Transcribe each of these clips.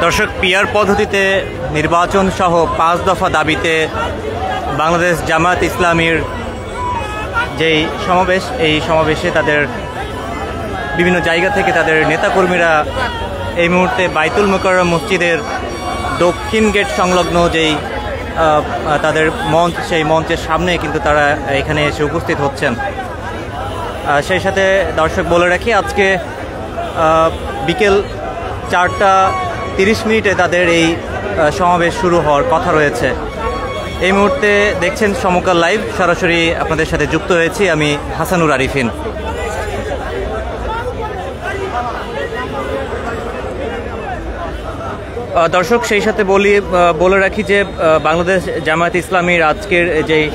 দর্শক, পিআর পদ্ধতিতে নির্বাচন সহ 5 দফা দাবিতে বাংলাদেশ জামায়াত ইসলামীর যেই সমাবেশ, এই সমাবেশে তাদের বিভিন্ন জায়গা থেকে তাদের নেতাকর্মীরা এই মুহূর্তে বাইতুল মোকাররম মসজিদের দক্ষিণ গেট সংলগ্ন যেই তাদের মঞ্চ, সেই মঞ্চের সামনে কিন্তু তারা এখানে এসে উপস্থিত হচ্ছেন। সেই সাথে দর্শক বলে রাখি, আজকে বিকেল 4:30 তাদের এই সমাবেশ শুরু হওয়ার কথা রয়েছে। এই মুহূর্তে দেখছেন সমকাল লাইভ, সরাসরি আপনাদের সাথে যুক্ত হয়েছি আমি হাসানুর আরিফিন। দর্শক, সেই সাথে বলে রাখি যে বাংলাদেশ জামায়াত ইসলামীর আজকের যেই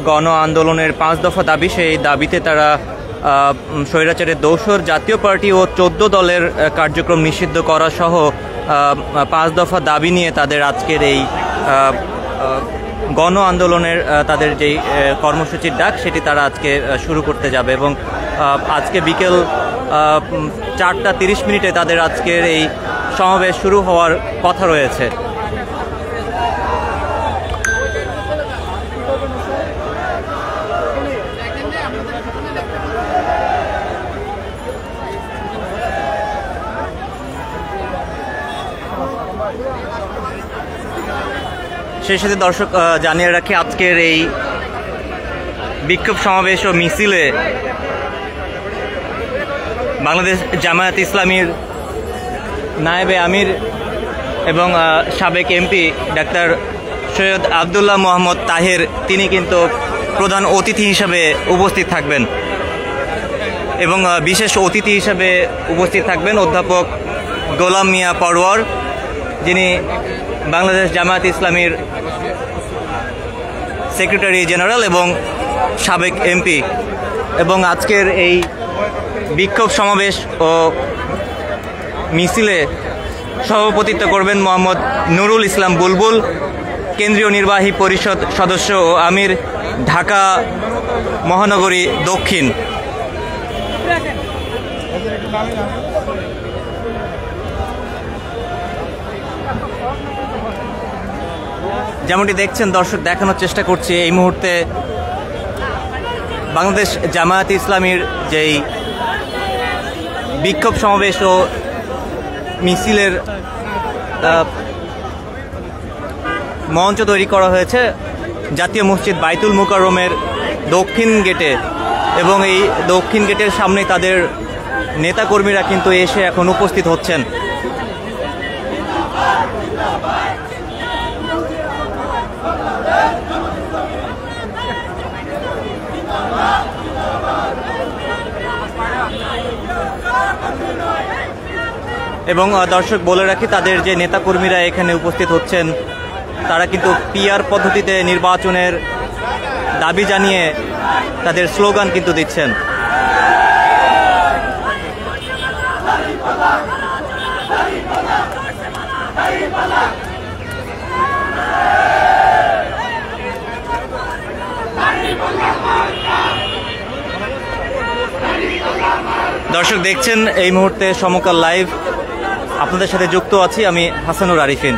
গণ আন্দোলনের 5 দফা দাবি, সেই দাবিতে তারা স্বৈরাচারের দোসর জাতীয় পার্টি ও 14 দলের কার্যক্রম নিষিদ্ধ করা সহ 5 দফা দাবি নিয়ে তাদের আজকের এই গণ আন্দোলনের তাদের যেই কর্মসূচির ডাক, সেটি তারা আজকে শুরু করতে যাবে এবং আজকে বিকেল 4:30 তাদের আজকের এই সমাবেশ শুরু হওয়ার কথা রয়েছে। সেই সাথে দর্শক জানিয়ে রাখি, আজকের এই বিক্ষোভ সমাবেশ ও মিছিলে বাংলাদেশ জামায়াত ইসলামীর নায়েবে আমির এবং সাবেক এমপি ডাক্তার সৈয়দ আবদুল্লাহ মোহাম্মদ তাহের, তিনি কিন্তু প্রধান অতিথি হিসাবে উপস্থিত থাকবেন এবং বিশেষ অতিথি হিসাবে উপস্থিত থাকবেন অধ্যাপক গোলাম মিয়া পরওয়ার, যিনি বাংলাদেশ জামায়াত ইসলামীর সেক্রেটারি জেনারেল এবং সাবেক এমপি। এবং আজকের এই বিক্ষোভ সমাবেশ ও মিছিলে সভাপতিত্ব করবেন মোহাম্মদ নুরুল ইসলাম বুলবুল, কেন্দ্রীয় নির্বাহী পরিষদ সদস্য ও আমির, ঢাকা মহানগরী দক্ষিণ। যেমনটি দেখছেন দর্শক, দেখানোর চেষ্টা করছি এই মুহূর্তে বাংলাদেশ জামায়াত ইসলামীর যেই বিক্ষোভ সমাবেশ ও মিছিলের মঞ্চ তৈরি করা হয়েছে জাতীয় মসজিদ বাইতুল মোকাররমের দক্ষিণ গেটে এবং এই দক্ষিণ গেটের সামনে তাদের নেতাকর্মীরা কিন্তু এসে এখন উপস্থিত হচ্ছেন। এবং দর্শক বলে রাখি, তাদের যে নেতাকর্মীরা এখানে উপস্থিত হচ্ছেন তারা কিন্তু পিআর পদ্ধতিতে নির্বাচনের দাবি জানিয়ে তাদের স্লোগান কিন্তু দিচ্ছেন। দর্শক দেখছেন এই মুহূর্তে সমকাল লাইভ, আপনাদের সাথে যুক্ত আছি আমি হাসানুর আরিফিন।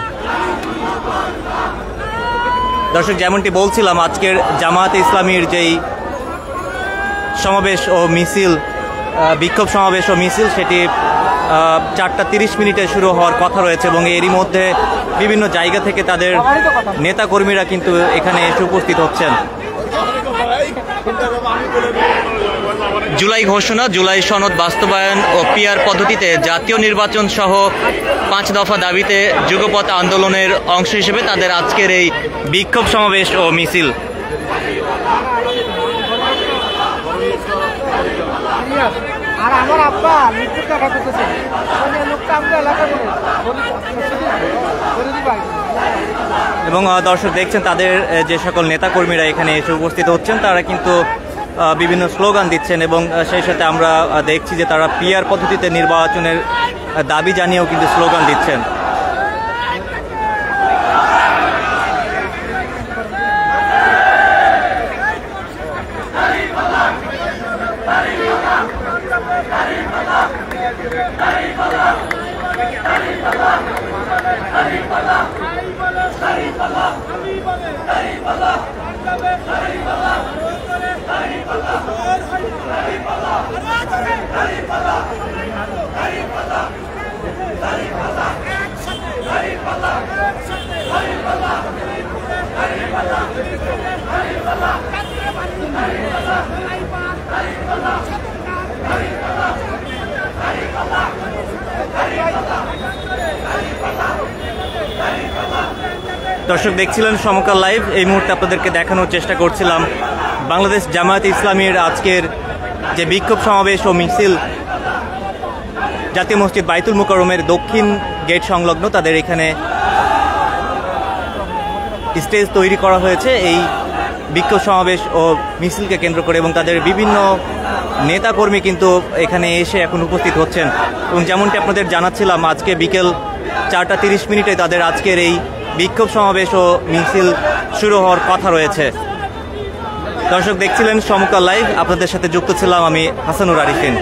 দর্শক, যেমনটি বলছিলাম, আজকের জামায়াতে ইসলামীর যেই সমাবেশ ও মিছিল, বিক্ষোভ সমাবেশ ও মিছিল, সেটি 4:30 শুরু হওয়ার কথা রয়েছে এবং এরই মধ্যে বিভিন্ন জায়গা থেকে তাদের নেতাকর্মীরা কিন্তু এখানে এসে উপস্থিত হচ্ছেন। জুলাই ঘোষণা, জুলাই সনদ বাস্তবায়ন ও পিআর পদ্ধতিতে জাতীয় নির্বাচন সহ 5 দফা দাবিতে যুগপৎ আন্দোলনের অংশ হিসেবে তাদের আজকের এই বিক্ষোভ সমাবেশ ও মিছিল। এবং দর্শক দেখছেন, তাদের যে সকল নেতাকর্মীরা এখানে এসে উপস্থিত হচ্ছেন তারা কিন্তু বিভিন্ন স্লোগান দিচ্ছেন এবং সেই সাথে আমরা দেখছি যে তারা পিআর পদ্ধতিতে নির্বাচনের দাবি জানিয়েও কিন্তু স্লোগান দিচ্ছেন। দর্শক দেখছিলেন সমকাল লাইভ। এই মুহূর্তে আপনাদেরকে দেখানোর চেষ্টা করছিলাম বাংলাদেশ জামায়াতে ইসলামীর আজকের যে বিক্ষোভ সমাবেশ ও মিছিল জাতীয় মসজিদ বাইতুল মুকাররমের দক্ষিণ গেট সংলগ্ন তাদের এখানে স্টেজ তৈরি করা হয়েছে এই বিক্ষোভ সমাবেশ ও মিছিলকে কেন্দ্র করে, এবং তাদের বিভিন্ন নেতাকর্মী কিন্তু এখানে এসে এখন উপস্থিত হচ্ছেন। এবং যেমনটি আপনাদের জানাচ্ছিলাম, আজকে বিকেল 4টা 30 মিনিটে তাদের আজকের এই বিক্ষোভ সমাবেশ ও মিছিল শুরু হওয়ার কথা রয়েছে। দর্শক দেখছিলেন সমকাল লাইভ, আপনাদের সাথে যুক্ত ছিলাম আমি হাসানুর আরিফিন।